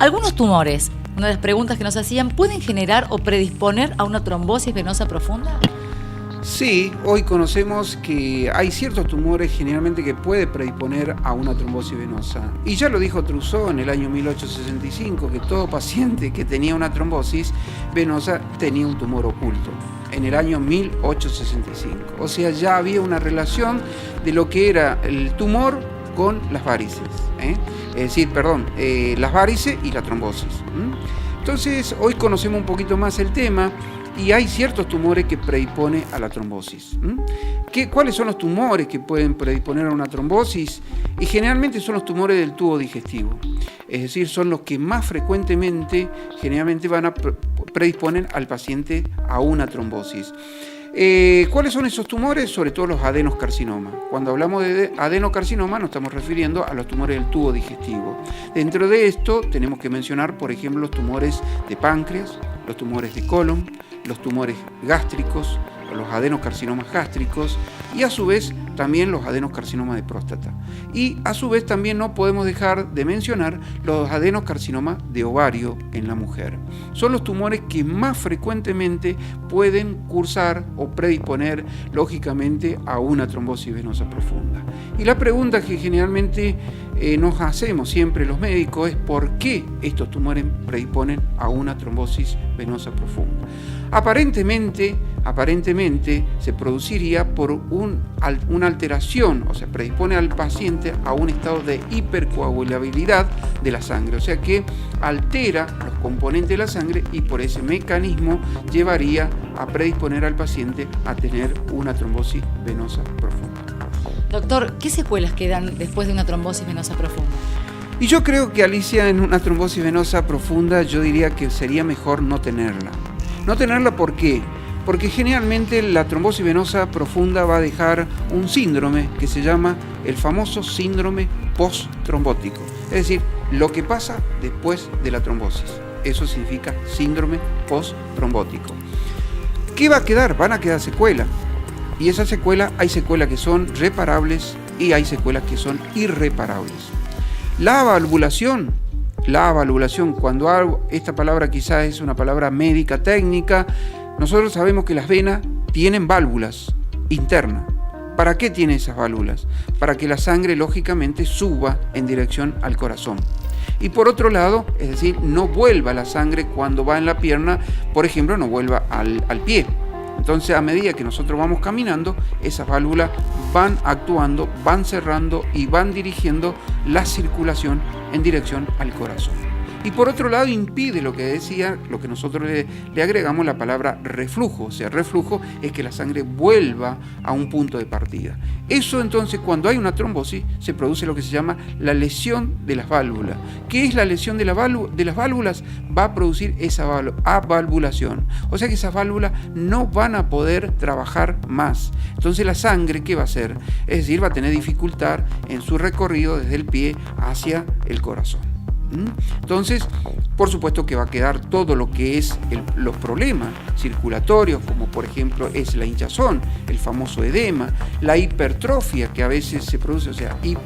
Algunos tumores, una de las preguntas que nos hacían, ¿pueden generar o predisponer a una trombosis venosa profunda? Sí, hoy conocemos que hay ciertos tumores generalmente que puede predisponer a una trombosis venosa. Y ya lo dijo Trousseau en el año 1865, que todo paciente que tenía una trombosis venosa tenía un tumor oculto. En el año 1865. O sea, ya había una relación de lo que era el tumor con las varices. Es decir, las varices y la trombosis. Entonces, hoy conocemos un poquito más el tema. Y hay ciertos tumores que predisponen a la trombosis. ¿Cuáles son los tumores que pueden predisponer a una trombosis? Y generalmente son los tumores del tubo digestivo. Es decir, son los que más frecuentemente, generalmente van a predisponer al paciente a una trombosis. ¿Cuáles son esos tumores? Sobre todo los adenocarcinomas. Cuando hablamos de adenocarcinoma nos estamos refiriendo a los tumores del tubo digestivo. Dentro de esto tenemos que mencionar, por ejemplo, los tumores de páncreas, los tumores de colon, los tumores gástricos, los adenocarcinomas gástricos y a su vez también los adenocarcinomas de próstata. Y a su vez también no podemos dejar de mencionar los adenocarcinomas de ovario en la mujer. Son los tumores que más frecuentemente pueden cursar o predisponer lógicamente a una trombosis venosa profunda. Y la pregunta que generalmente nos hacemos siempre los médicos es ¿por qué estos tumores predisponen a una trombosis venosa profunda? Aparentemente se produciría por una alteración, o sea, predispone al paciente a un estado de hipercoagulabilidad de la sangre, o sea que altera los componentes de la sangre y por ese mecanismo llevaría a predisponer al paciente a tener una trombosis venosa profunda. Doctor, ¿qué secuelas quedan después de una trombosis venosa profunda? Y yo creo que, Alicia, en una trombosis venosa profunda yo diría que sería mejor no tenerla. No tenerla, ¿por qué? Porque generalmente la trombosis venosa profunda va a dejar un síndrome que se llama el famoso síndrome post-trombótico. Es decir, lo que pasa después de la trombosis. Eso significa síndrome post-trombótico. ¿Qué va a quedar? Van a quedar secuelas. Y esas secuelas, hay secuelas que son reparables y hay secuelas que son irreparables. La valvulación, cuando esta palabra quizás es una palabra médica técnica, nosotros sabemos que las venas tienen válvulas internas. ¿Para qué tienen esas válvulas? Para que la sangre lógicamente suba en dirección al corazón. Y por otro lado, es decir, no vuelva la sangre cuando va en la pierna, por ejemplo, no vuelva al pie. Entonces, a medida que nosotros vamos caminando, esas válvulas van actuando, van cerrando y van dirigiendo la circulación en dirección al corazón. Y por otro lado impide lo que decía, lo que nosotros le agregamos la palabra reflujo. O sea, reflujo es que la sangre vuelva a un punto de partida. Eso entonces, cuando hay una trombosis, se produce lo que se llama la lesión de las válvulas. ¿Qué es la lesión de las válvulas? Va a producir esa avalvulación. O sea que esas válvulas no van a poder trabajar más. Entonces la sangre, ¿qué va a hacer? Es decir, va a tener dificultad en su recorrido desde el pie hacia el corazón. Entonces, por supuesto que va a quedar todo lo que es los problemas circulatorios, como por ejemplo es la hinchazón, el famoso edema, la hipertrofia que a veces se produce, o sea, es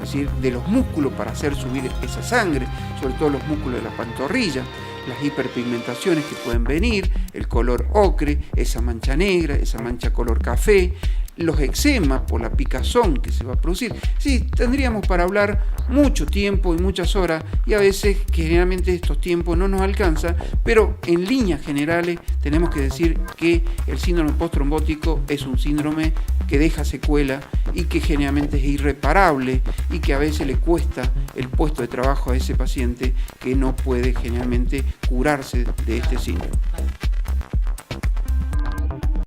decir, de los músculos para hacer subir esa sangre, sobre todo los músculos de la pantorrilla, las hiperpigmentaciones que pueden venir, el color ocre, esa mancha negra, esa mancha color café, los eczemas por la picazón que se va a producir. Sí, tendríamos para hablar mucho tiempo y muchas horas y a veces generalmente estos tiempos no nos alcanzan, pero en líneas generales tenemos que decir que el síndrome postrombótico es un síndrome que deja secuela y que generalmente es irreparable y que a veces le cuesta el puesto de trabajo a ese paciente que no puede generalmente curarse de este síndrome.